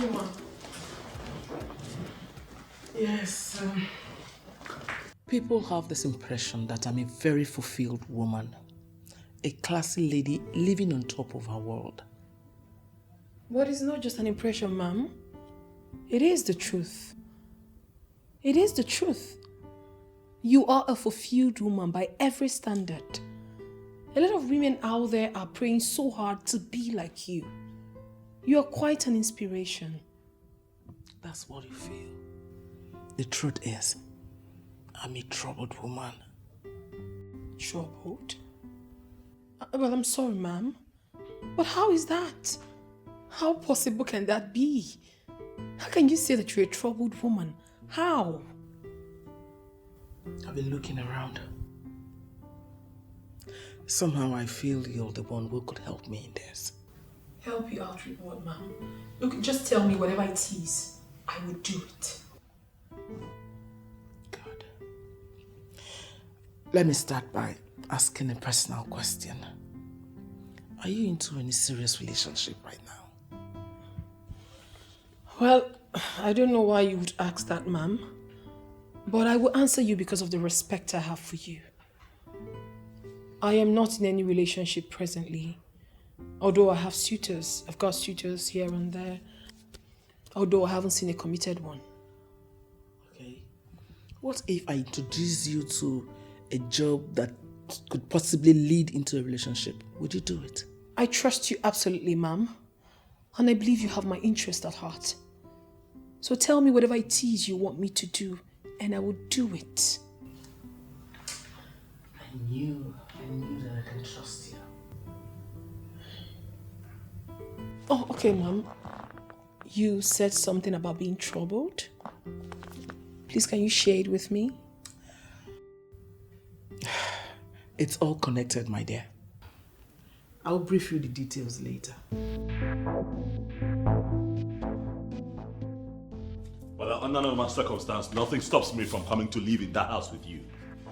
you, Mom. Yes. People have this impression that I'm a very fulfilled woman. A classy lady living on top of her world. But it's not just an impression, Mom. It is the truth. It is the truth. You are a fulfilled woman by every standard. A lot of women out there are praying so hard to be like you. You are quite an inspiration. That's what you feel. The truth is, I'm a troubled woman. Troubled? Well, I'm sorry, ma'am. But how is that? How possible can that be? How can you say that you're a troubled woman? How? I've been looking around. Somehow I feel you're the one who could help me in this. Help you out with what, ma'am? Look, just tell me whatever it is. I will do it. Good. Let me start by asking a personal question. Are you into any serious relationship right now? Well, I don't know why you would ask that, ma'am. But I will answer you because of the respect I have for you. I am not in any relationship presently. Although I have suitors. I've got suitors here and there. Although I haven't seen a committed one. Okay. What if I introduce you to a job that could possibly lead into a relationship? Would you do it? I trust you absolutely, ma'am. And I believe you have my interest at heart. So tell me whatever it is you want me to do, and I will do it. I knew that I can trust you. Oh, okay, ma'am. You said something about being troubled. Please, can you share it with me? It's all connected, my dear. I'll brief you the details later. Well, under normal circumstance, nothing stops me from coming to live in that house with you.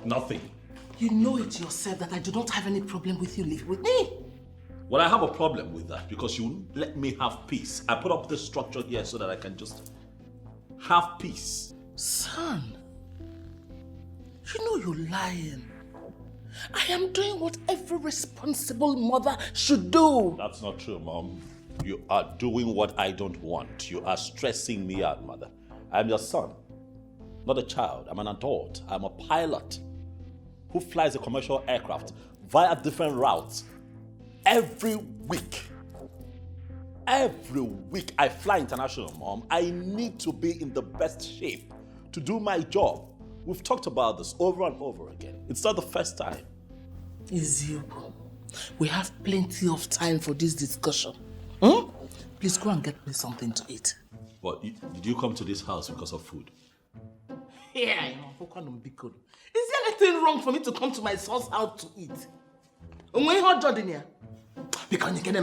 Nothing. You know it yourself that I do not have any problem with you living with me. Well, I have a problem with that because you won't let me have peace. I put up this structure here so that I can just have peace. Son, you know you're lying. I am doing what every responsible mother should do. That's not true, Mom. You are doing what I don't want. You are stressing me out, Mother. I'm your son, not a child. I'm an adult. I'm a pilot who flies a commercial aircraft via different routes every week. Every week I fly international, Mom. I need to be in the best shape to do my job. We've talked about this over and over again. It's not the first time. Ezio, we have plenty of time for this discussion. Please go and get me something to eat. What, did you come to this house because of food? Yeah, I know. Is there anything wrong for me to come to my son's house to eat? Because you can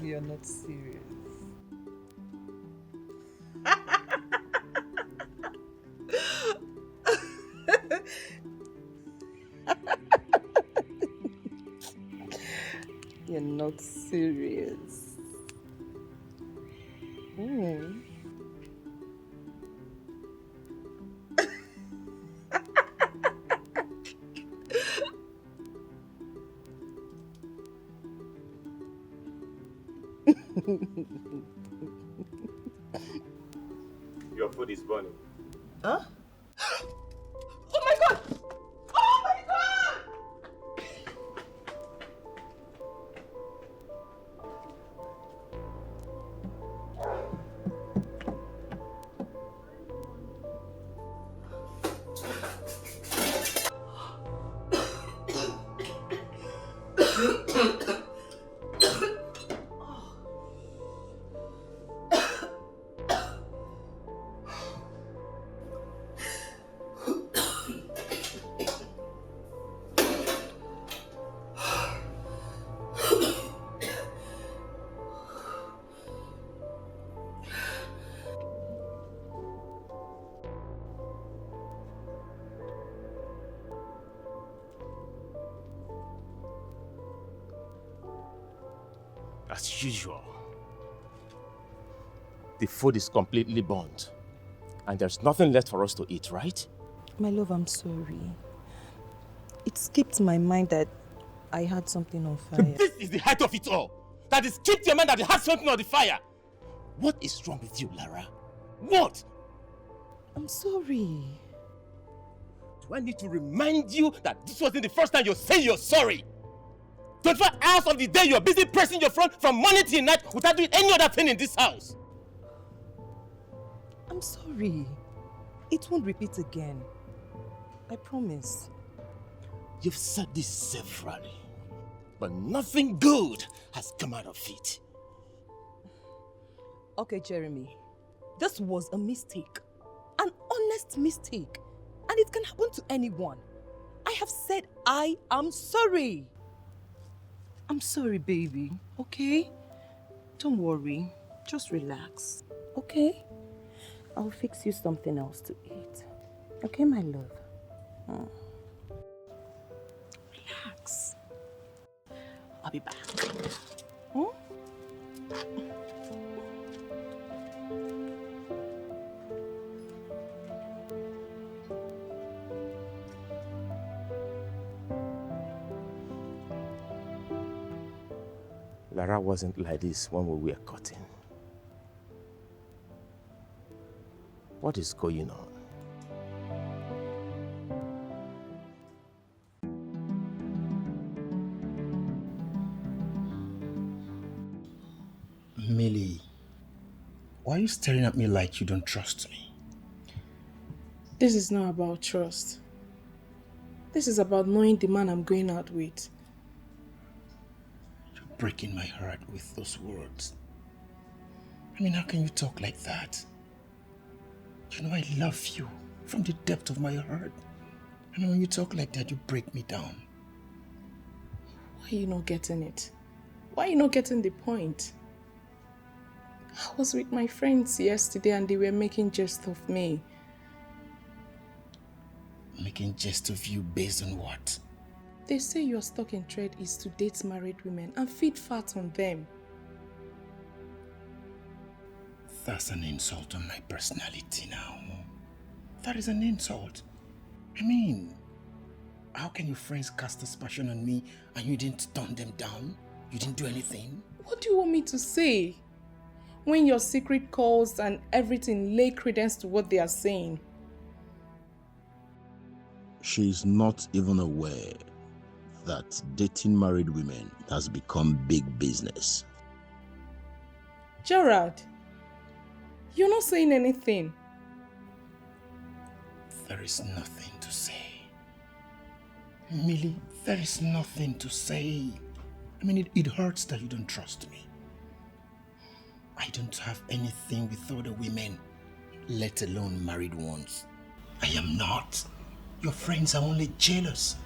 You're not serious. You're not serious. Your food is burning. Huh? Oh my God! Oh my God! As usual. The food is completely burnt. And there's nothing left for us to eat, right? My love, I'm sorry. It skipped my mind that I had something on fire. This is the height of it all. That it skipped your mind that you had something on the fire. What is wrong with you, Lara? What? I'm sorry. Do I need to remind you that this wasn't the first time you're saying you're sorry? 24 hours of the day you're busy pressing your front from morning till night without doing any other thing in this house. I'm sorry. It won't repeat again. I promise. You've said this severally, but nothing good has come out of it. Okay, Jeremy. This was a mistake. An honest mistake. And it can happen to anyone. I have said I am sorry. I'm sorry, baby. Okay? Don't worry. Just relax. Okay? I'll fix you something else to eat. Okay, my love? Relax. I'll be back. Lara wasn't like this when we were cutting. What is going on? Millie, why are you staring at me like you don't trust me? This is not about trust. This is about knowing the man I'm going out with. You're breaking my heart with those words. I mean, how can you talk like that? You know I love you from the depth of my heart. I mean, when you talk like that, you break me down. Why are you not getting it? Why are you not getting the point? I was with my friends yesterday and they were making jest of me. Making jest of you based on what? They say your stock in trade is to date married women and feed fat on them. That's an insult on my personality now. That is an insult. I mean, how can your friends cast aspersion on me and you didn't turn them down? You didn't do anything? What do you want me to say? When your secret calls and everything lay credence to what they are saying. She's not even aware that dating married women has become big business. Gerard, you're not saying anything. There is nothing to say. Millie, there is nothing to say. I mean, it hurts that you don't trust me. I don't have anything with other women, let alone married ones. I am not. Your friends are only jealous.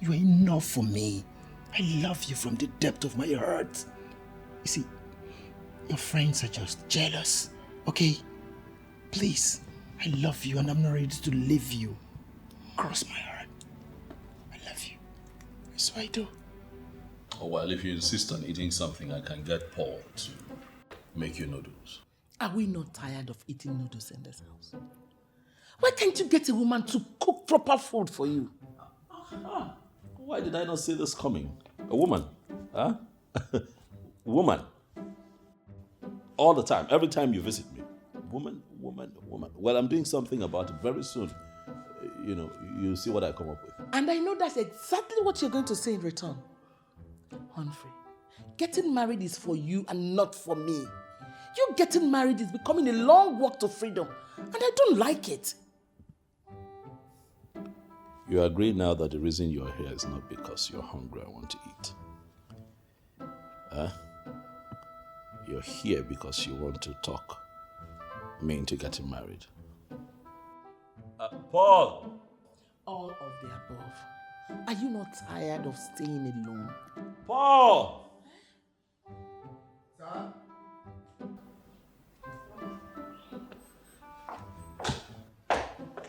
You are enough for me. I love you from the depth of my heart. You see, your friends are just jealous, okay? Please, I love you and I'm not ready to leave you. Cross my heart. I love you. So I do. Oh, well, if you insist on eating something, I can get Paul to make you noodles. Are we not tired of eating noodles in this house? Why can't you get a woman to cook proper food for you? Why did I not see this coming? A woman, huh? Woman. All the time, every time you visit me. Woman, woman, woman. Well, I'm doing something about it very soon. You know, you'll see what I come up with. And I know that's exactly what you're going to say in return. Humphrey, getting married is for you and not for me. You getting married is becoming a long walk to freedom, and I don't like it. You agree now that the reason you're here is not because you're hungry and want to eat. Huh? You're here because you want to talk me into getting married. Paul! All of the above. Are you not tired of staying alone? Paul! Sir?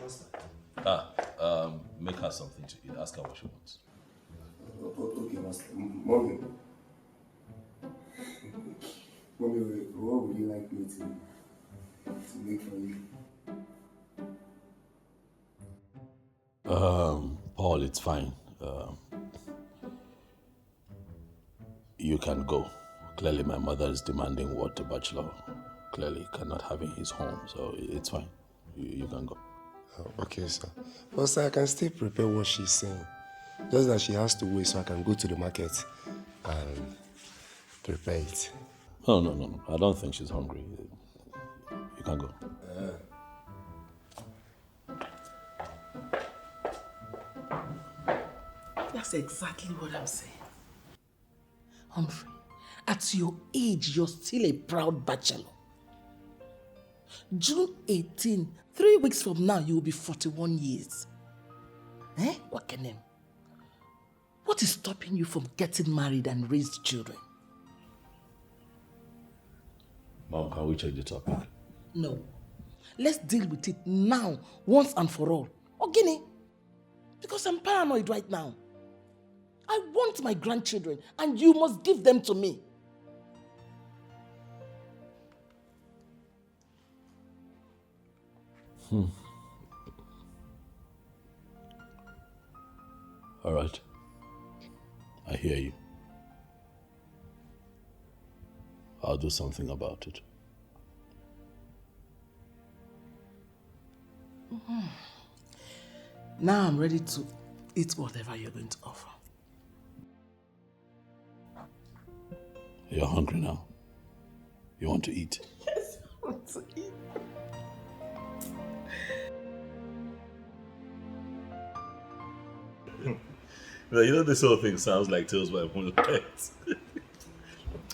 What's that? Make her something to eat. Ask her what she wants. Okay, Master. Mommy. Mommy, what would you like me to make for you? Paul, it's fine. You can go. Clearly, my mother is demanding what a bachelor clearly cannot have in his home, so it's fine. You can go. Oh, okay, sir. But sir, I can still prepare what she's saying. Just that she has to wait so I can go to the market and prepare it. No. I don't think she's hungry. You can go. That's exactly what I'm saying. Humphrey, at your age, you're still a proud bachelor. June 18, 3 weeks from now, you will be 41 years. What can name? What is stopping you from getting married and raise children? Mom, can we change the topic? No. Let's deal with it now, once and for all. Ogini, because I'm paranoid right now. I want my grandchildren, and you must give them to me. All right. I hear you. I'll do something about it. Now I'm ready to eat whatever you're going to offer. You're hungry now. You want to eat? Yes, I want to eat. You know, this whole thing sounds like Tales by Moonlight.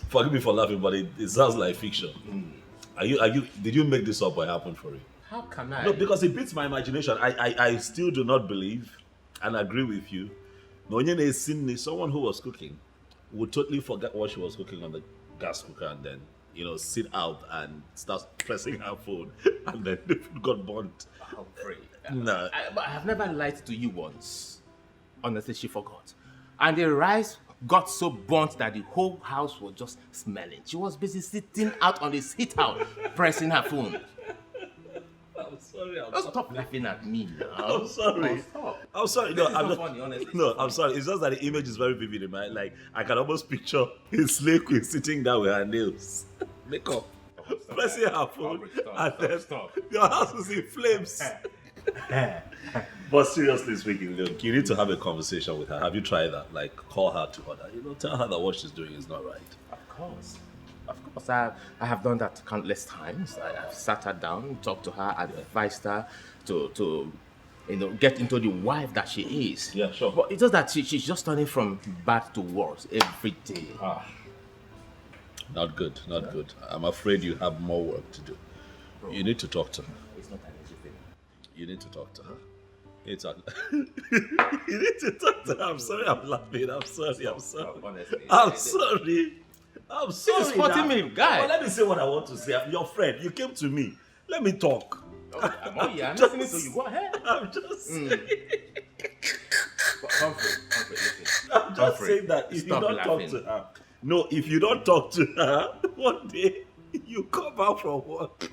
Forgive me for laughing, but it sounds like fiction. Did you make this up or it happened for you? How can I? No, because it beats my imagination. I still do not believe and agree with you. Nonyene Sydney, someone who was cooking, would totally forget what she was cooking on the gas cooker and then, sit out and start pressing her phone and then the food got burnt. I'll pray. No. I have never lied to you once. Honestly, she forgot. And the rice got so burnt that the whole house was just smelling. She was busy sitting out on the sit out, pressing her phone. I'm sorry. Stop laughing at me now. I'm sorry. Stop. I'm sorry. This No, is I'm not not funny, honestly. No, I'm sorry. It's just that the image is very vivid in my mind. Like, I can almost picture a slave queen sitting down with her nails, makeup, pressing her phone, and then your house is in flames. But seriously speaking, look, you need to have a conversation with her. Have you tried that? Like, call her to order. Tell her that what she's doing is not right. Of course. I have done that countless times. I have sat her down, talked to her, and advised her to get into the wife that she is. Yeah, sure. But it's just that she's just turning from bad to worse every day. Not good. I'm afraid you have more work to do. You need to talk to her. It's not an easy thing. You need to talk to her. You need to talk to her. I'm sorry I'm laughing. I'm sorry. Honestly. I'm sorry. This is hurting me, guy. Well, let me say what I want to say. I'm your friend. You came to me. Let me talk. I'm listening to you. Go ahead. I'm just saying. Humphrey, listen. I'm just saying that if you don't talk to her. No, if you don't talk to her, one day you come out from work.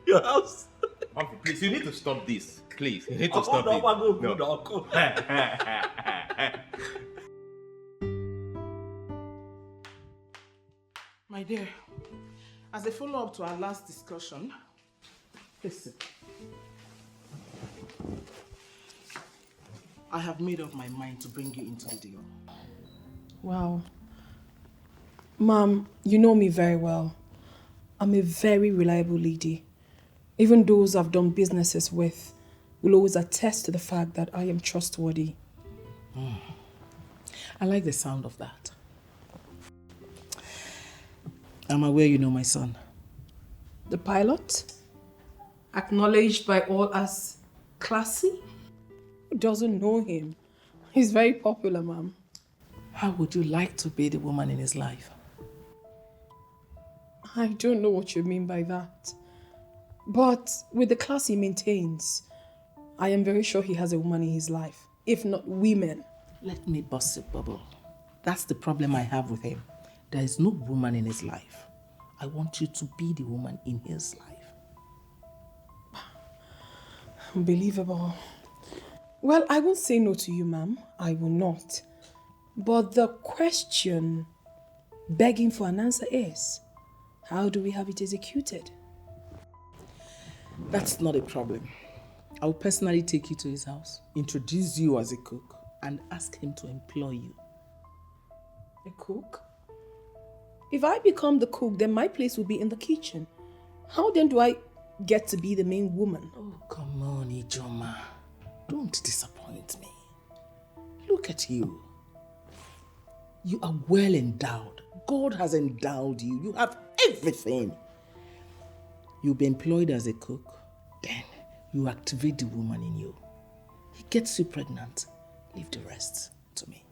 Your house. Humphrey, please, you need to stop this. Please, you need to stop this. No. My dear, as a follow-up to our last discussion, listen. I have made up my mind to bring you into the deal. Wow. Mom, you know me very well. I'm a very reliable lady. Even those I've done businesses with will always attest to the fact that I am trustworthy. I like the sound of that. I'm aware you know my son. The pilot, acknowledged by all as classy, who doesn't know him? He's very popular, Mom. How would you like to be the woman in his life? I don't know what you mean by that. But with the class he maintains, I am very sure he has a woman in his life, if not women. Let me bust a bubble. That's the problem I have with him. There is no woman in his life. I want you to be the woman in his life. Unbelievable. Well, I won't say no to you, ma'am. I will not. But the question begging for an answer is, how do we have it executed? That's not a problem. I will personally take you to his house, introduce you as a cook, and ask him to employ you. A cook? If I become the cook, then my place will be in the kitchen. How then do I get to be the main woman? Oh, come on, Ujunwa. Don't disappoint me. Look at you. You are well endowed. God has endowed you. You have everything. You'll be employed as a cook. Then you activate the woman in you. He gets you pregnant. Leave the rest to me.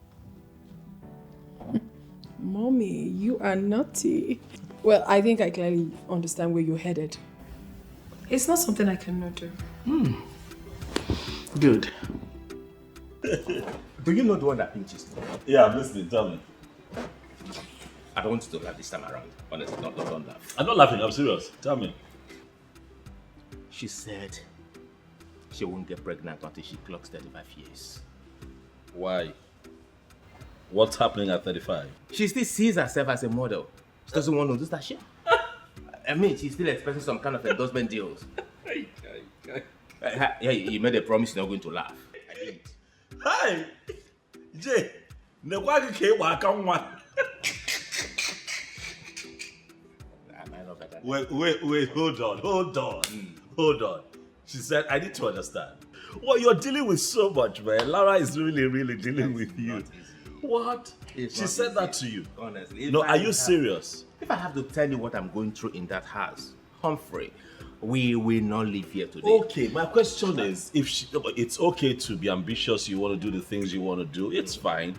Mommy, you are naughty. Well, I think I clearly understand where you're headed. It's not something I cannot do. Good. Do you know the one that pinches me? Yeah, I'm listening. Tell me. I don't want you to laugh this time around. Honestly, don't laugh. I'm not laughing. I'm serious. Tell me. She said she won't get pregnant until she clocks 35 years. Why? What's happening at 35? She still sees herself as a model. She doesn't want to do that shit. I mean, she's still expecting some kind of endorsement deals. Yeah, you made a promise you're not going to laugh. I didn't. Hi! Jay, Wait, hold on. She said, I need to understand. Well, you're dealing with so much, man. Lara is really dealing with you. What? She said that to you? Honestly. No, are you serious? If I have to tell you what I'm going through in that house, Humphrey, we will not live here today. Okay, my question is, it's okay to be ambitious, you want to do the things you want to do, it's fine.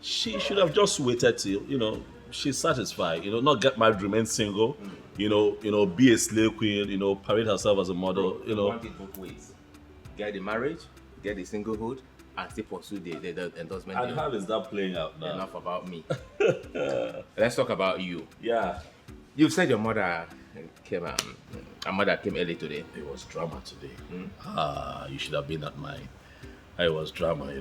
She should have just waited till, she's satisfied, not get married, remain single, be a slave queen, parade herself as a model, I want it both ways. Get the marriage, get the singlehood, and still pursue the endorsement. And how is that playing out now? Enough about me. Let's talk about you. Yeah. You said your mother came early today. It was drama today. You should have been at mine. It was drama,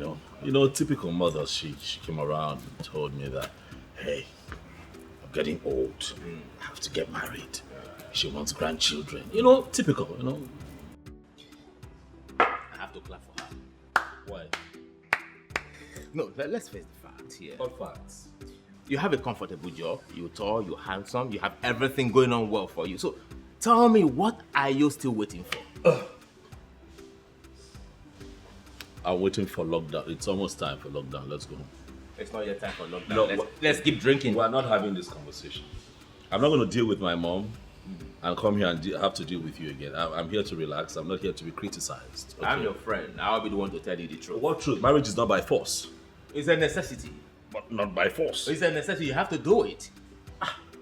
typical mother. She came around and told me that, hey, I'm getting old. I have to get married. She wants grandchildren. Typical, I have to clap for her. Why? No, let's face the facts here. What facts? You have a comfortable job, you're tall, you're handsome, you have everything going on well for you. So tell me, what are you still waiting for? I'm waiting for lockdown. It's almost time for lockdown. Let's go. It's not yet time for lockdown. No, let's keep drinking. We're not having this conversation. I'm not going to deal with my mom and come here and have to deal with you again. I'm here to relax. I'm not here to be criticized. Okay? I'm your friend. I'll be the one to tell you the truth. What truth? Marriage is not by force. It's a necessity. But not by force. It's a necessity. You have to do it.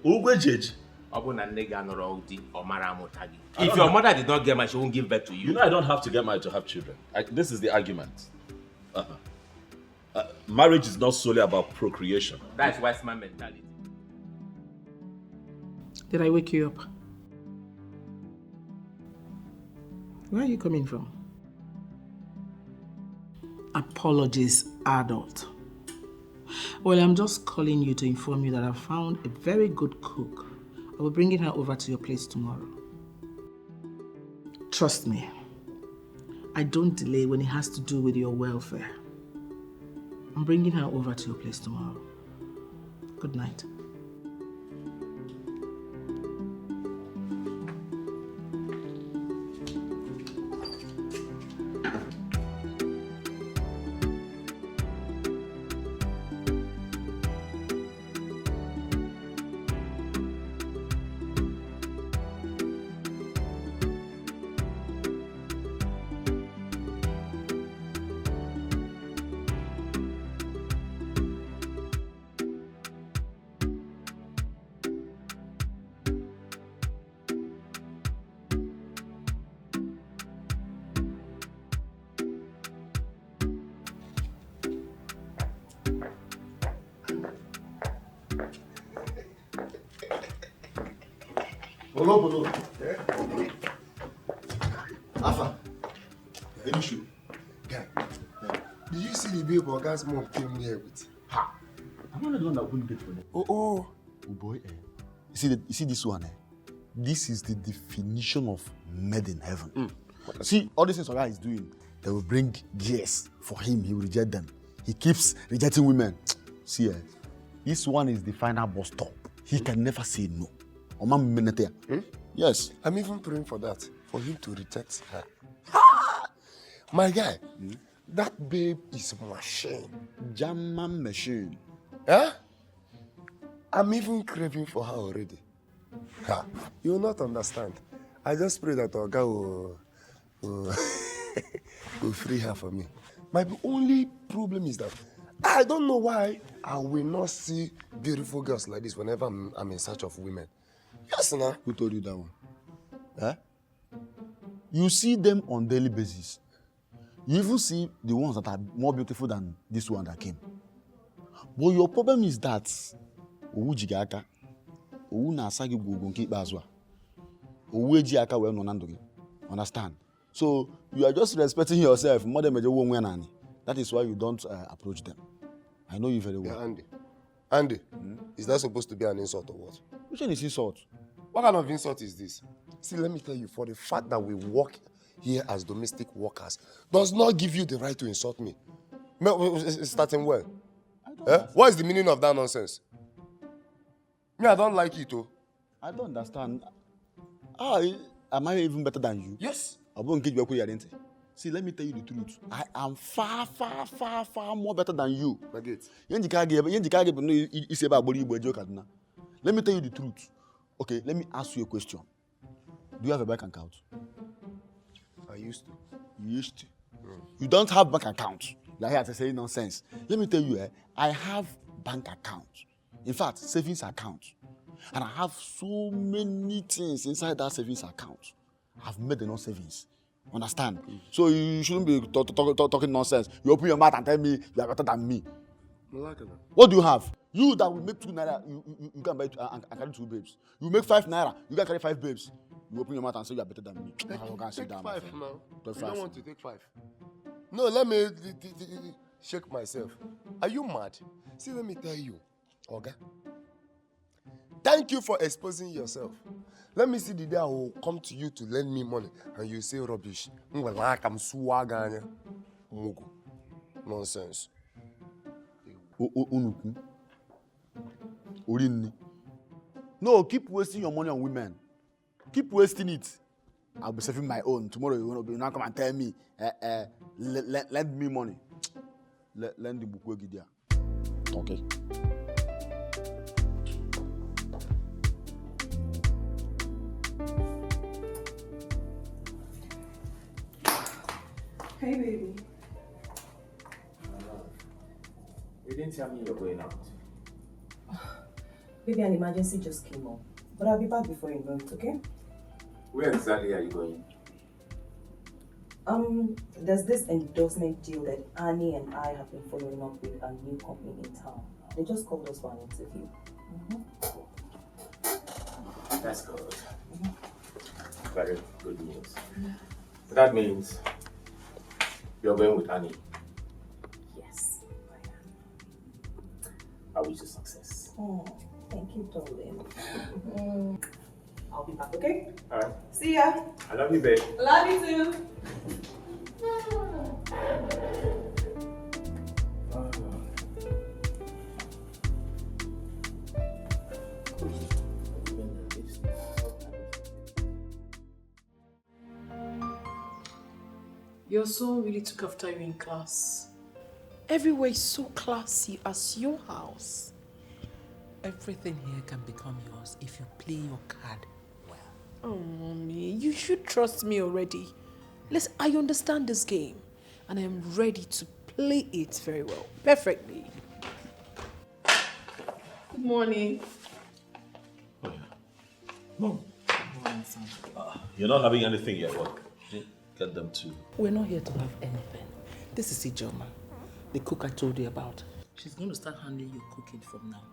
Ugezu. If your mother did not get married, she won't give birth to you. I don't have to get married to have children. This is the argument. Marriage is not solely about procreation. That's wise man mentality. Did I wake you up? Where are you coming from? Apologies, adult. Well, I'm just calling you to inform you that I found a very good cook. I will be bringing her over to your place tomorrow. Trust me, I don't delay when it has to do with your welfare. I'm bringing her over to your place tomorrow. Good night. Bolo. Alpha. Any shoe? Guy, did you see the babe Oga's mom came here with? Ha! I'm not the one that wouldn't get for them. Oh boy, You see this one, This is the definition of made in heaven. See, all these things Oga is doing, they will bring yes for him, he will reject them. He keeps rejecting women. See, this one is the final bus stop. He can never say no. Yes. I'm even praying for that, for him to reject her. My guy, that babe is a machine. German machine. Huh? I'm even craving for her already. Ha. You will not understand. I just pray that Oga will free her for me. My only problem is that I don't know why I will not see beautiful girls like this whenever I'm in search of women. Yes, nah. Who told you that one? Huh? You see them on daily basis. You even see the ones that are more beautiful than this one that came. But your problem is that Ujigaka, Nasagi Gugunki Bazwa, Uwejiaka well nonandogi. Understand? So you are just respecting yourself more than major woman. That is why you don't approach them. I know you very well. Yeah, Andy, is that supposed to be an insult or what? Which one is insult? What kind of insult is this? See, let me tell you, for the fact that we work here as domestic workers does not give you the right to insult me. It's starting well. What is the meaning of that nonsense? Me, I don't like it, oh. I don't understand. Am I even better than you? Yes. I won't get you a identity. See, let me tell you the truth. I am far more better than you. Let me tell you the truth. Okay, let me ask you a question. Do you have a bank account? I used to. You used to? You don't have bank account. Like I say nonsense. Let me tell you, I have bank account. In fact, savings account. And I have so many things inside that savings account. I've made enough savings. Understand? So you shouldn't be talking nonsense. You open your mouth and tell me you are better than me. What do you have? You that will make 2 naira, you can buy and carry 2 babes. You make 5 naira, you can carry 5 babes. You open your mouth and say you are better than me. Take 5 now. You don't want to take 5. No, let me shake myself. Are you mad? See, let me tell you, Oga. Thank you for exposing yourself. Let me see the day I will come to you to lend me money and you say rubbish. Nonsense. No, keep wasting your money on women. Keep wasting it. I'll be saving my own. Tomorrow you will not come and tell me, lend me money. Lend the book there. Okay. Hey, baby. You didn't tell me you're going out. Baby, an emergency just came up. But I'll be back before you know it, okay? Where exactly are you going? There's this endorsement deal that Annie and I have been following up with a new company in town. They just called us for an interview. That's good. Very good news. So that means you're going with Annie. Yes, I am. I wish you success. Oh, thank you, darling. I'll be back, okay? Alright. See ya. I love you, babe. Love you too. Your son really took after you in class. Everywhere is so classy as your house. Everything here can become yours if you play your card well. Oh, Mommy, you should trust me already. Listen, I understand this game, and I am ready to play it very well, perfectly. Good morning. Oh, yeah. Mom. You're not having anything yet, what? Get them too. We're not here to have anything. This is Ujunwa, the cook I told you about. She's going to start handling your cooking from now.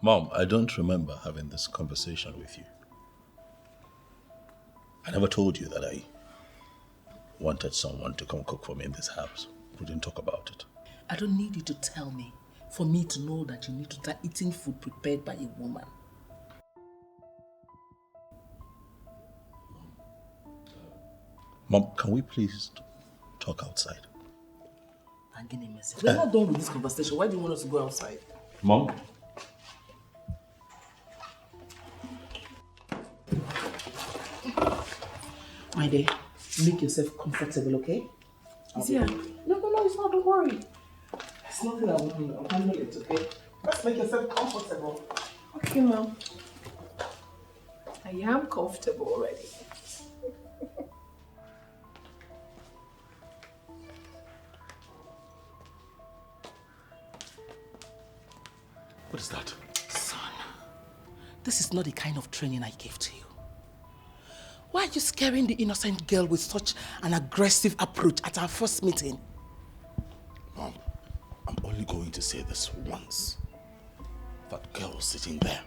Mom, I don't remember having this conversation with you. I never told you that I wanted someone to come cook for me in this house. We didn't talk about it. I don't need you to tell me for me to know that you need to start eating food prepared by a woman. Mom, can we please talk outside? We're not done with this conversation. Why do you want us to go outside? Mom? My dear, make yourself comfortable, okay? Yeah. No, it's not. Don't worry. It's nothing I will do. I'll handle it, okay? Just make yourself comfortable. Okay, Mom. I am comfortable already. What is that? Son, this is not the kind of training I gave to you. Why are you scaring the innocent girl with such an aggressive approach at our first meeting? Mom, I'm only going to say this once. That girl sitting there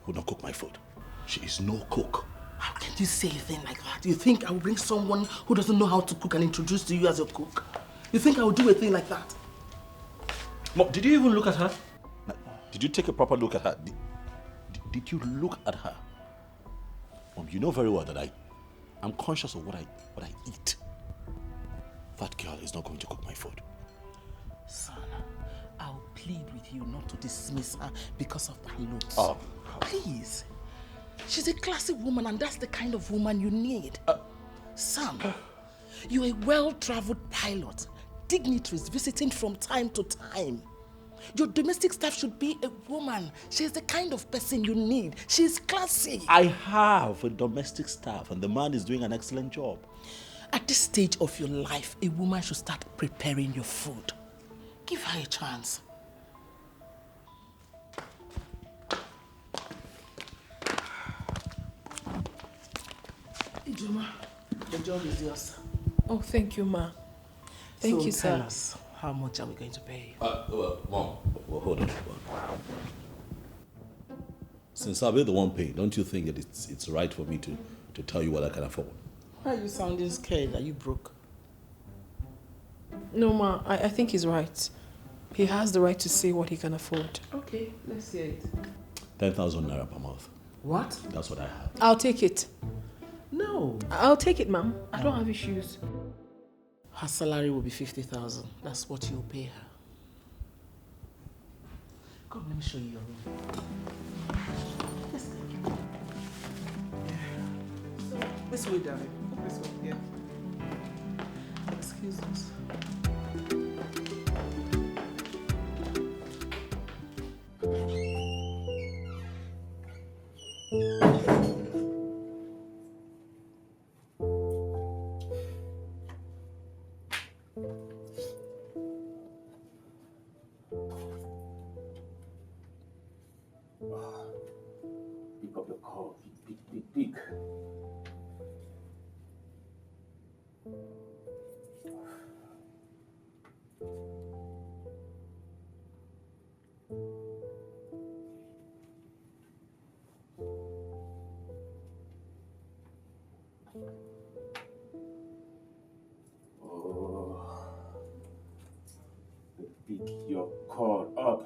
would not cook my food. She is no cook. How can you say a thing like that? You think I will bring someone who doesn't know how to cook and introduce to you as a cook? You think I will do a thing like that? Mom, did you even look at her? Did you take a proper look at her? Did you look at her? Mom, you know very well that I'm conscious of what I eat. That girl is not going to cook my food. Son, I'll plead with you not to dismiss her because of her looks. Oh. Please. She's a classy woman and that's the kind of woman you need. Son, you're a well-traveled pilot. Dignitaries visiting from time to time. Your domestic staff should be a woman. She's the kind of person you need. She's classy. I have a domestic staff and the man is doing an excellent job. At this stage of your life, a woman should start preparing your food. Give her a chance. Ujunwa, the job is yours. Oh, thank you, Ma. Thank you, sir. Tell us, how much are we going to pay? Mom, hold on. Since I'll be the one paying, don't you think that it's right for me to tell you what I can afford? Why are you sounding scared? Are you broke? No, Ma, I think he's right. He has the right to say what he can afford. Okay, let's hear it. 10,000 naira per month. What? That's what I have. I'll take it. No. I'll take it, Ma'am. I don't have issues. Her salary will be 50,000. That's what you'll pay her. Come, let me show you your room. Yes, thank you. So, this way, darling. This way, yeah. Excuse us. Pick up the call. Pick. Pick your call up.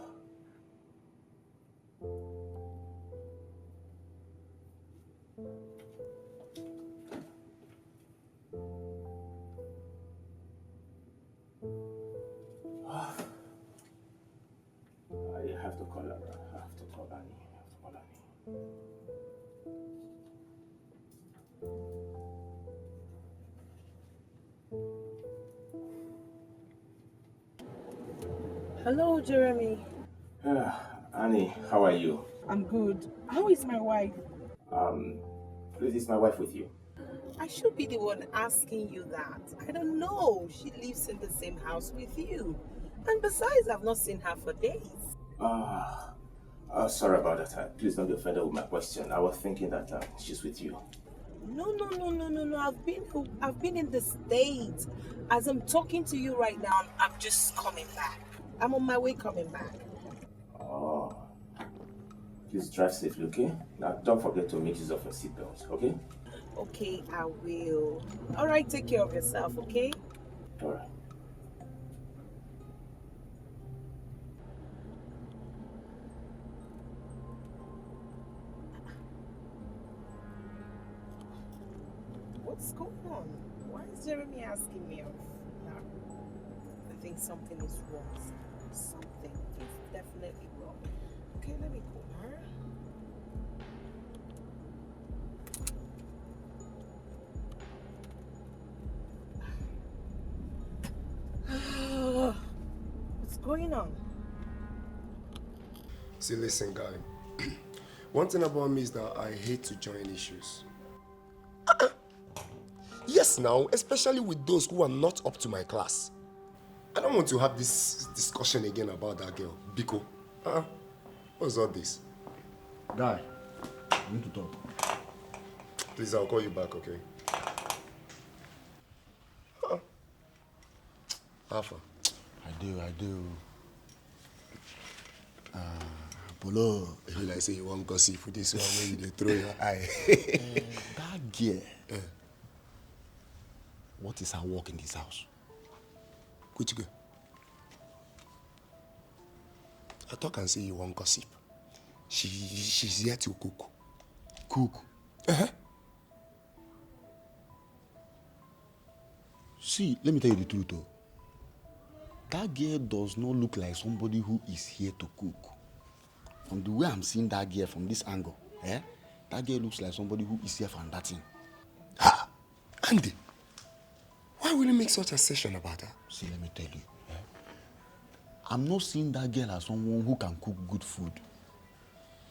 I have to call Lara. I have to call Annie. Hello, Jeremy. Annie, how are you? I'm good. How is my wife? Please, is my wife with you? I should be the one asking you that. I don't know. She lives in the same house with you. And besides, I've not seen her for days. Sorry about that. Please don't be offended with my question. I was thinking that she's with you. No. I've been in the States. As I'm talking to you right now, I'm just coming back. I'm on my way coming back. Oh, Please drive safely, okay? Now, don't forget to make use of your seatbelt, okay? Okay, I will. All right, take care of yourself, okay? All right. What's going on? Why is Jeremy asking me off? Now, I think something is wrong. Something is definitely wrong. Okay, let me call her. What's going on? See, listen, guy. One thing about me is that I hate to join issues. Yes, now, especially with those who are not up to my class. I don't want to have this discussion again about that girl, Biko. What's all this? Guy, I need to talk. Please, I'll call you back, okay? Alpha. I do. Polo. If you like say you want gossip for this one where you dey throw your eye. That girl. What is her work in this house? Which girl? I talk and say you want gossip. She's here to cook. Cook? See, let me tell you the truth though. That girl does not look like somebody who is here to cook. From the way I'm seeing that girl from this angle, that girl looks like somebody who is here for that thing. Andy, why will you make such a assertion about her? See, let me tell you. I'm not seeing that girl as someone who can cook good food.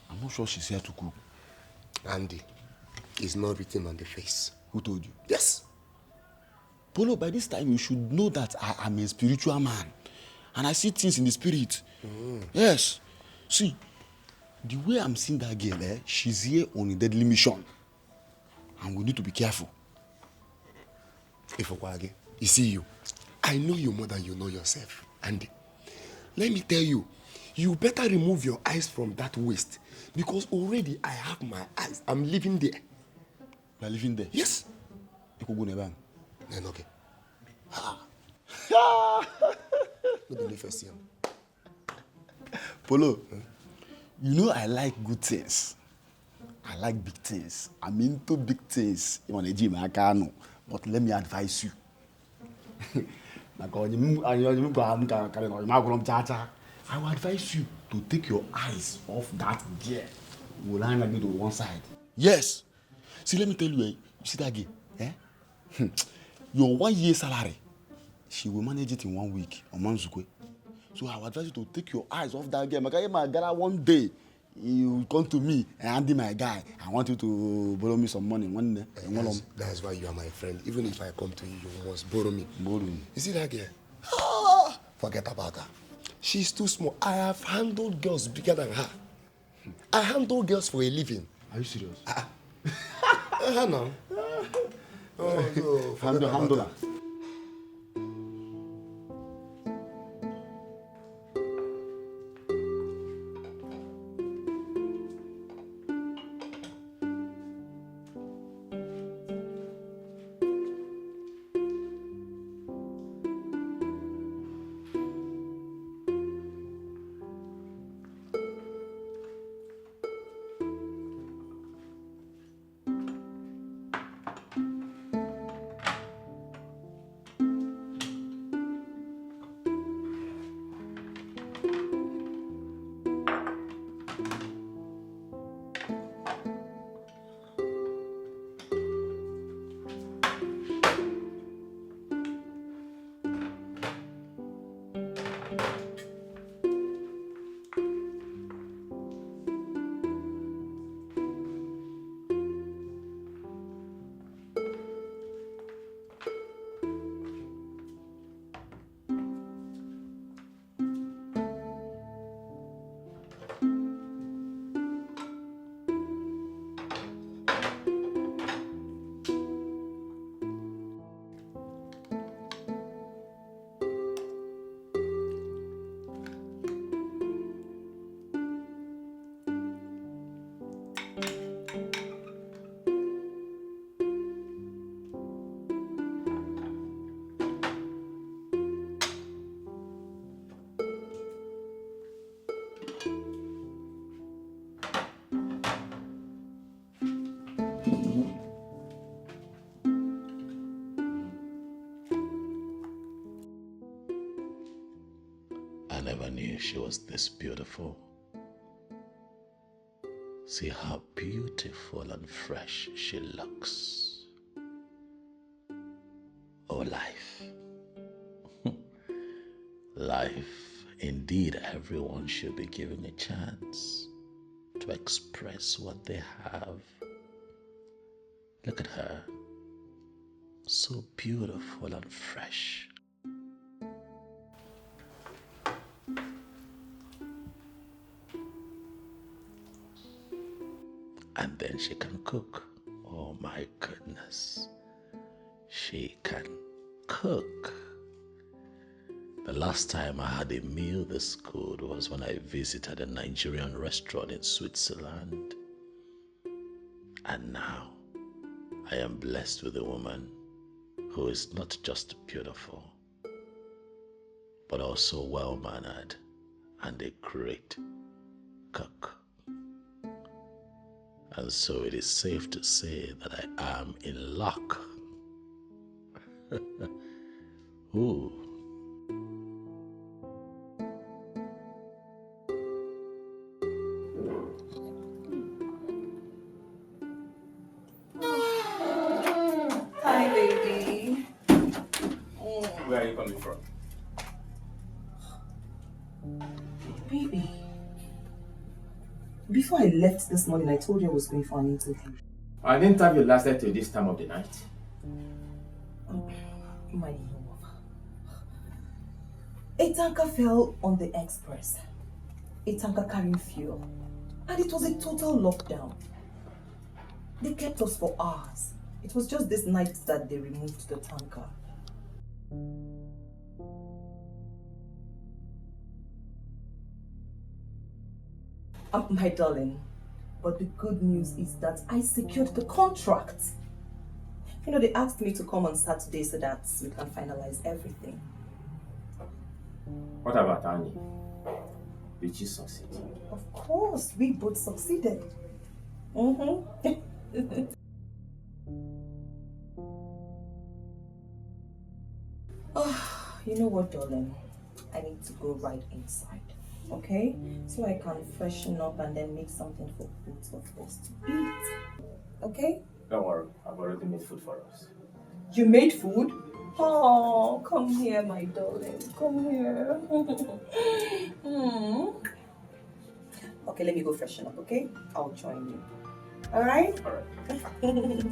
I'm not sure she's here to cook. Andy, it's not written on the face. Who told you? Yes. Polo, by this time you should know that I am a spiritual man. And I see things in the spirit. Yes. See, the way I'm seeing that girl, she's here on a deadly mission. And we need to be careful. Ifowage, you see you. I know you more than you know yourself. Andy, let me tell you, you better remove your eyes from that waist. Because already I have my eyes. I'm living there. You are living there? Yes. You could go never. Then okay. What the first year? Polo, you know I like good things. I like big things. I'm into big things. You want to gym, I can't. But let me advise you. I will advise you to take your eyes off that girl. We'll hang again to one side. Yes. See, let me tell you, you see that girl? Your 1 year salary, she will manage it in 1 week on Manzukwe. So I would advise you to take your eyes off that girl. My guy, one day, you come to me and Andy, my guy, I want you to borrow me some money. That's why you are my friend. Even if I come to you, you must borrow me. Borrow me. You see that girl? Forget about her. She's too small. I have handled girls bigger than her. I handle girls for a living. Are you serious? No. Oh, no. Handle her. knew she was this beautiful. See how beautiful and fresh she looks. Oh, life. Life. Indeed, everyone should be given a chance to express what they have. Look at her. So beautiful and fresh. And then she can cook. Oh my goodness. She can cook. The last time I had a meal this good was when I visited a Nigerian restaurant in Switzerland. And now I am blessed with a woman who is not just beautiful, but also well-mannered and a great cook. And so it is safe to say that I am in luck. Ooh. Hi, baby. Where are you coming from? Baby. Before I left this morning, I told you I was going for an interview. An interview lasted till this time of the night. My love. A tanker fell on the express. A tanker carrying fuel. And it was a total lockdown. They kept us for hours. It was just this night that they removed the tanker. My darling, but the good news is that I secured the contract. You know, they asked me to come on Saturday so that we can finalize everything. What about Annie? Did she succeed? Of course, we both succeeded. Oh, you know what, darling? I need to go right inside, okay? So I can freshen up and then make something for both of us to eat. Okay? Don't worry, I've already made food for us. You made food? Oh, come here, my darling. Come here. Okay, let me go freshen up, okay? I'll join you. Alright? Alright.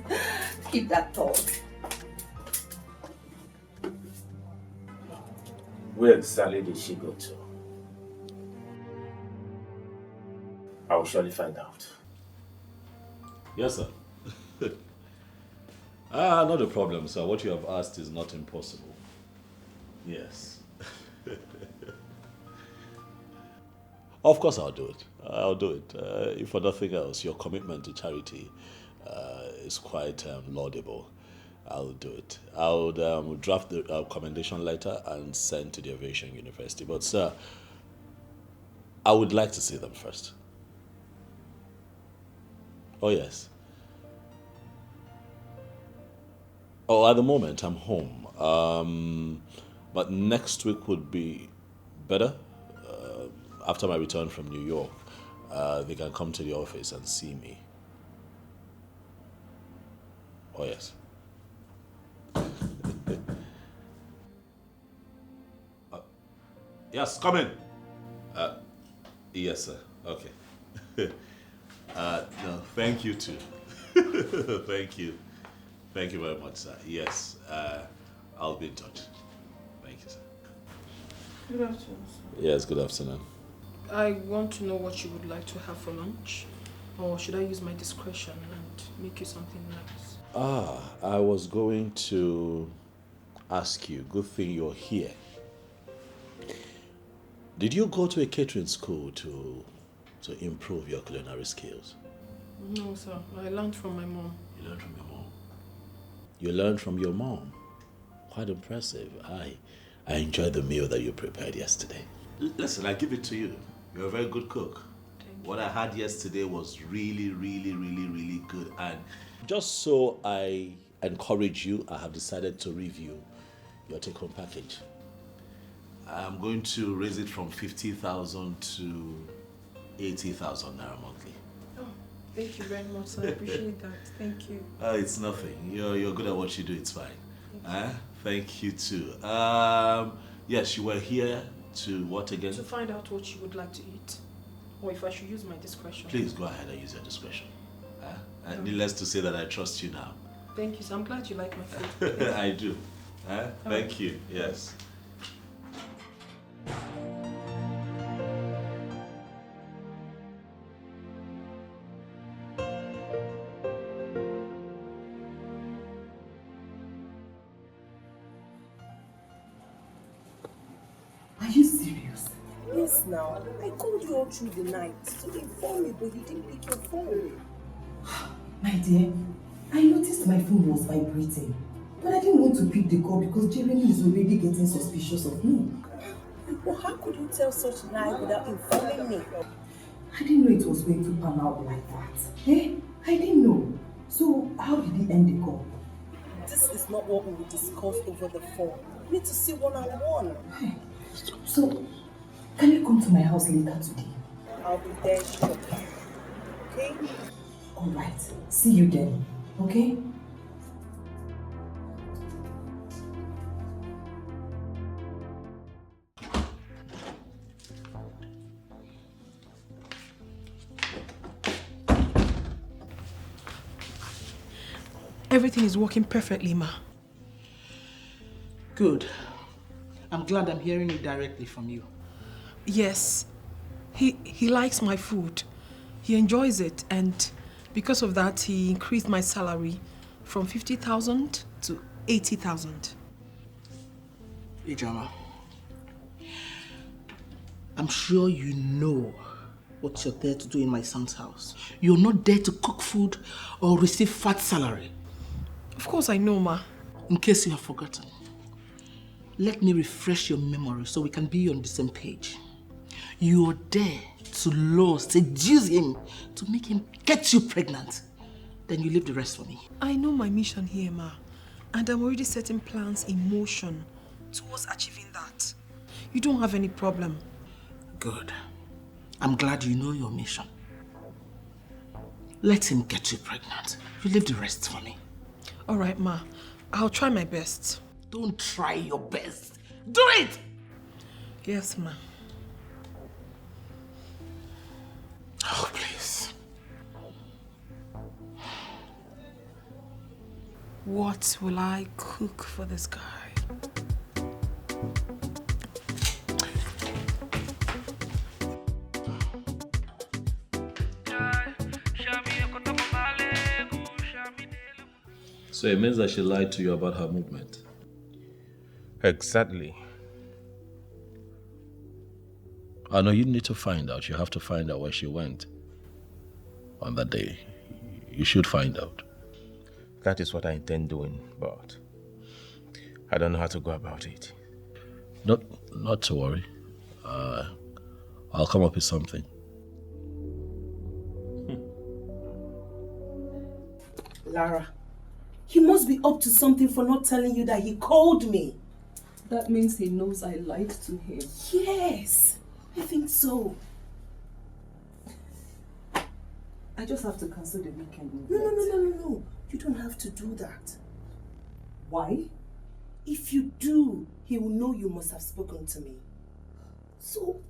Keep that tall. Where exactly did she go to? I will surely find out. Yes, sir. Not a problem, sir. What you have asked is not impossible. Yes. Of course I'll do it. I'll do it. If for nothing else, your commitment to charity is quite laudable. I'll do it. I'll draft the commendation letter and send to the Aviation University. But sir, I would like to see them first. Oh yes. Oh, at the moment I'm home. But next week would be better. After my return from New York, they can come to the office and see me. Oh yes. Yes, come in. Yes, sir. Okay. No, thank you too. Thank you. Thank you very much, sir. Yes, I'll be in touch. Thank you, sir. Good afternoon, sir. Yes, good afternoon. I want to know what you would like to have for lunch. Or should I use my discretion and make you something nice? I was going to ask you, good thing you're here. Did you go to a catering school to improve your culinary skills? No, sir. I learned from my mom. You learned from your mom? You learned from your mom? Quite impressive. I enjoyed the meal that you prepared yesterday. Listen, I give it to you. You're a very good cook. What I had yesterday was really, really, really, really good. And just so I encourage you, I have decided to review your take-home package. I'm going to raise it from 50,000 to 80,000 naira monthly. Oh, thank you very much, sir. I appreciate that. Thank you. It's nothing. You're good at what you do. It's fine. Thank you too. Yes, you were here to what again? To find out what you would like to eat. Or if I should use my discretion. Please go ahead and use your discretion. Needless to say that I trust you now. Thank you, sir. I'm glad you like my food. I do. Thank you. Yes. Are you serious? Yes, now. I called you all through the night to inform you, but you didn't pick your phone. My dear, I noticed my phone was vibrating, but I didn't want to pick the call because Jeremy is already getting suspicious of me. Well, how could you tell such a lie without informing me? I didn't know it was going to pan out like that. I didn't know. So how did he end the call? This is not what we discussed over the phone. We need to see one-on-one. So, can you come to my house later today? I'll be there shortly. Okay? Alright. See you then. Okay? Everything is working perfectly, ma. Good. I'm glad I'm hearing it directly from you. Yes. He likes my food. He enjoys it, and because of that, he increased my salary from 50,000 to 80,000. Ujunwa, I'm sure you know what you're there to do in my son's house. You're not there to cook food or receive fat salary. Of course I know, ma. In case you have forgotten, let me refresh your memory so we can be on the same page. You're there to lure, seduce him, to make him get you pregnant. Then you leave the rest for me. I know my mission here, ma. And I'm already setting plans in motion towards achieving that. You don't have any problem. Good. I'm glad you know your mission. Let him get you pregnant. You leave the rest for me. All right, ma. I'll try my best. Don't try your best. Do it! Yes, ma. Oh, please. What will I cook for this guy? So it means that she lied to you about her movement? Exactly. I know you need to find out. You have to find out where she went on that day. You should find out. That is what I intend doing, but I don't know how to go about it. Not to worry. I'll come up with something. Lara, he must be up to something for not telling you that he called me. That means he knows I lied to him. Yes, I think so. I just have to cancel the weekend. No. You don't have to do that. Why? If you do, he will know you must have spoken to me. So,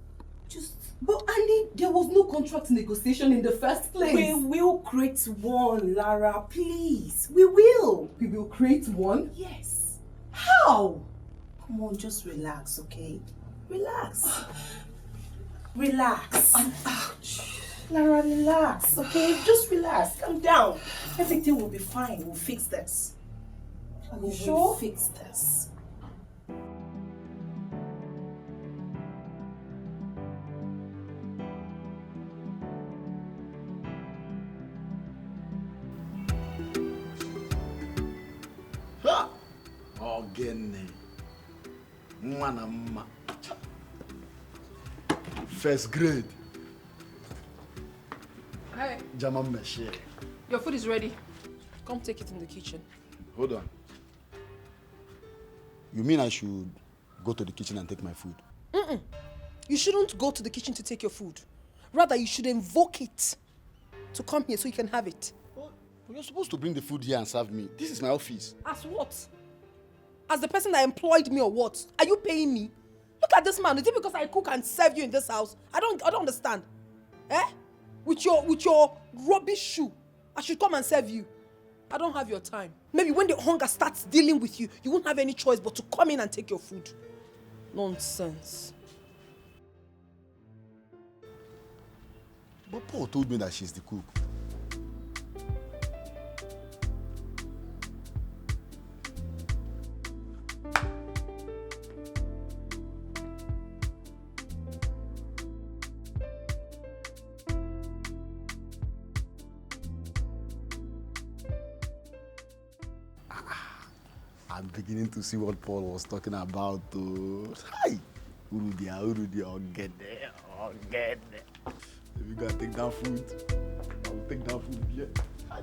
just... But Annie, there was no contract negotiation in the first place. We will create one, Lara, please. We will. We will create one? Yes. How? Come on, just relax, okay? Relax. Relax. Ouch. Lara, relax, okay? Just relax. Calm down. Everything will be fine. We'll fix this. Are you sure? We'll fix this. Ogene. Mwanama. First grade. Hi. Jama Meshe. Your food is ready. Come take it in the kitchen. Hold on. You mean I should go to the kitchen and take my food? You shouldn't go to the kitchen to take your food. Rather, you should invoke it to come here so you can have it. But you're supposed to bring the food here and serve me. This is my office. As what? As the person that employed me or what? Are you paying me? Look at this man. Is it because I cook and serve you in this house? I don't understand. Eh? With your rubbish shoe, I should come and serve you. I don't have your time. Maybe when the hunger starts dealing with you, you won't have any choice but to come in and take your food. Nonsense. But Paul told me that she's the cook. I'm beginning to see what Paul was talking about, though. Hi! Urudia, I'll get there. If you gotta take that food, I'll take that food, yeah. Hi.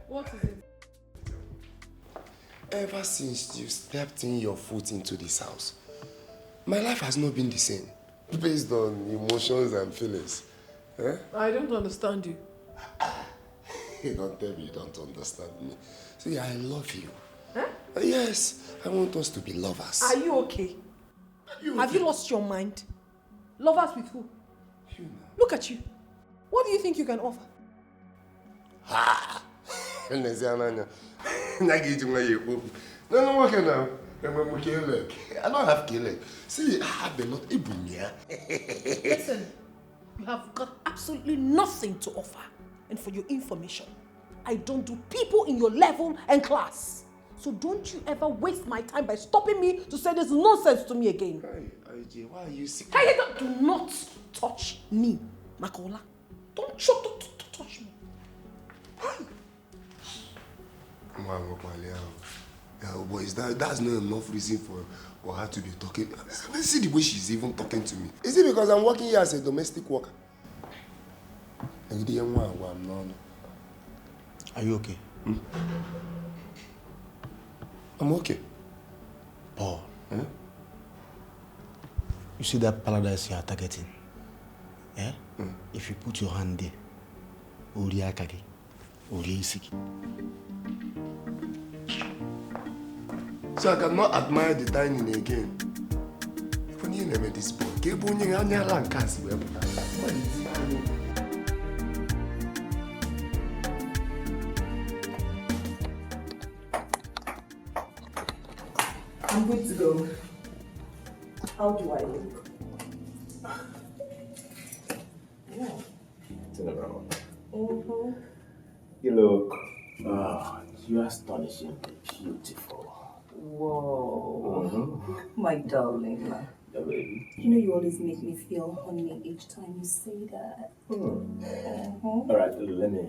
What is it? Ever since you stepped in your foot into this house, my life has not been the same, based on emotions and feelings. Eh? I don't understand you. Don't tell me you don't understand me. See, I love you. Huh? Yes, I want us to be lovers. Are you okay? Have you lost your mind? Lovers with who? You know. Look at you. What do you think you can offer? Ha! No, working now. I don't have killing. See, I have been not able here. Listen, you have got absolutely nothing to offer. And for your information, I don't do people in your level and class. So don't you ever waste my time by stopping me to say this nonsense to me again. Hey, Iyke, why are you sick? Hey, do not touch me, Makola. Don't touch me. Hey. Yeah, boys, that's not enough reason for her to be talking. See the way she's even talking to me. Is it because I'm working here as a domestic worker? Are you okay? I'm okay. Paul, you see that paradise you are targeting? Yeah? If you put your hand there, Iyke, so I cannot admire the dining again. When you name this boy, I'm good to go. How do I look? Yeah. Turn around. Mm-hmm. You look, you're astonishingly beautiful. Whoa. My darling. Yeah, baby. You know you always make me feel honey each time you say that. Alright, let me...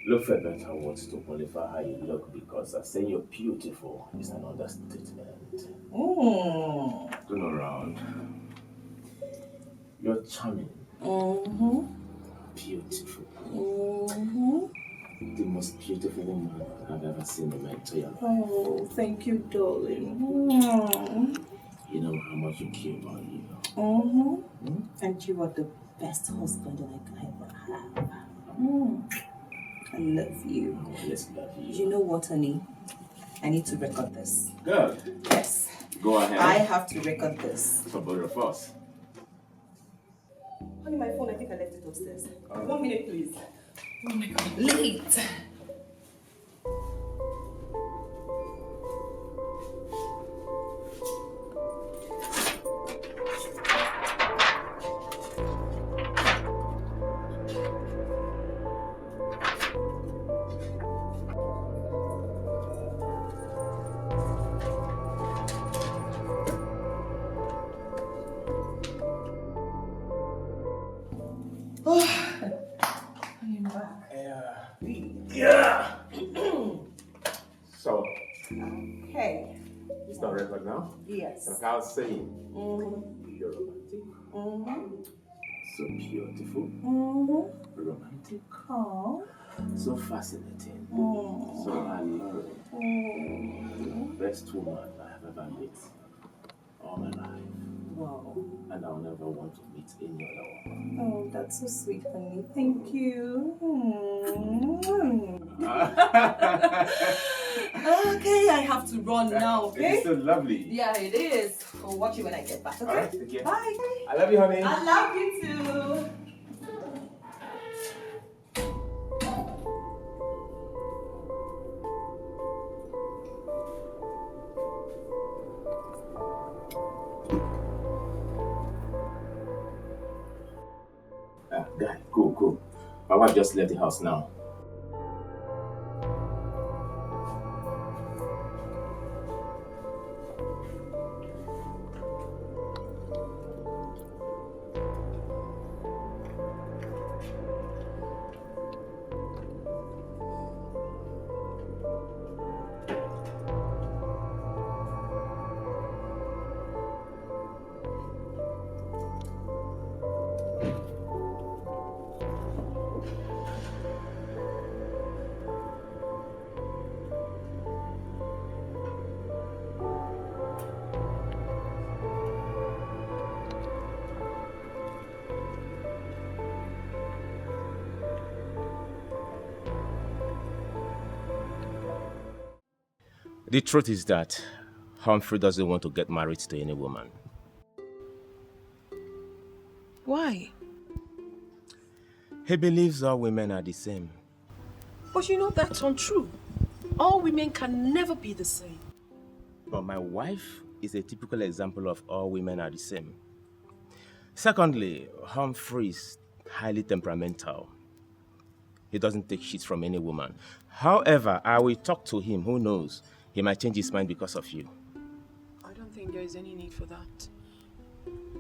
Wilfred better wants to qualify how you look because saying you're beautiful is an understatement. Turn around. You're charming. Beautiful. The most beautiful woman I've ever seen in my entire life. Oh, thank you, darling. You know how much you care about you. And you are the best husband I could ever have. I love you. Oh, yes, love you. You know what, honey? I need to record this. Good. Yes. Go ahead. I have to record this. For both of us. Honey, my phone, I think I left it upstairs. 1 minute, please. Oh my God, late. came back. Yeah. So, Okay. it's not record now? Yes. Like I was saying, you're romantic. So beautiful. Romantic. Oh. So fascinating. So alluring. The best woman I have ever met all my life. Wow. And I'll never want to meet any other woman. Oh, that's so sweet, honey. Thank you. Okay, I have to run now, okay? It's so lovely. Yeah, it is. I'll watch you when I get back, okay? Alright, take care. Bye. I love you, honey. I love you too. Guy, go. My wife just left the house now. The truth is that Humphrey doesn't want to get married to any woman. Why? He believes all women are the same. But you know that's untrue. All women can never be the same. But my wife is a typical example of all women are the same. Secondly, Humphrey is highly temperamental. He doesn't take shit from any woman. However, I will talk to him. Who knows? He might change his mind because of you. I don't think there is any need for that.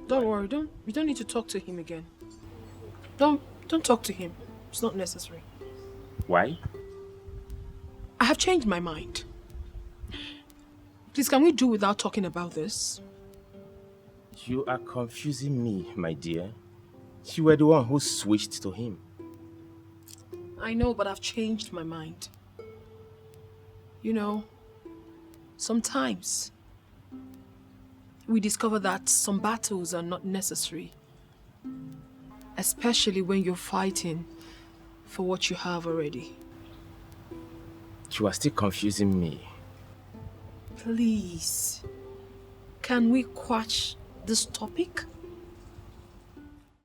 Don't worry, we don't need to talk to him again. Don't talk to him. It's not necessary. Why? I have changed my mind. Please, can we do without talking about this? You are confusing me, my dear. You were the one who switched to him. I know, but I've changed my mind. You know, sometimes we discover that some battles are not necessary, especially when you're fighting for what you have already. You are still confusing me. Please, can we quash this topic?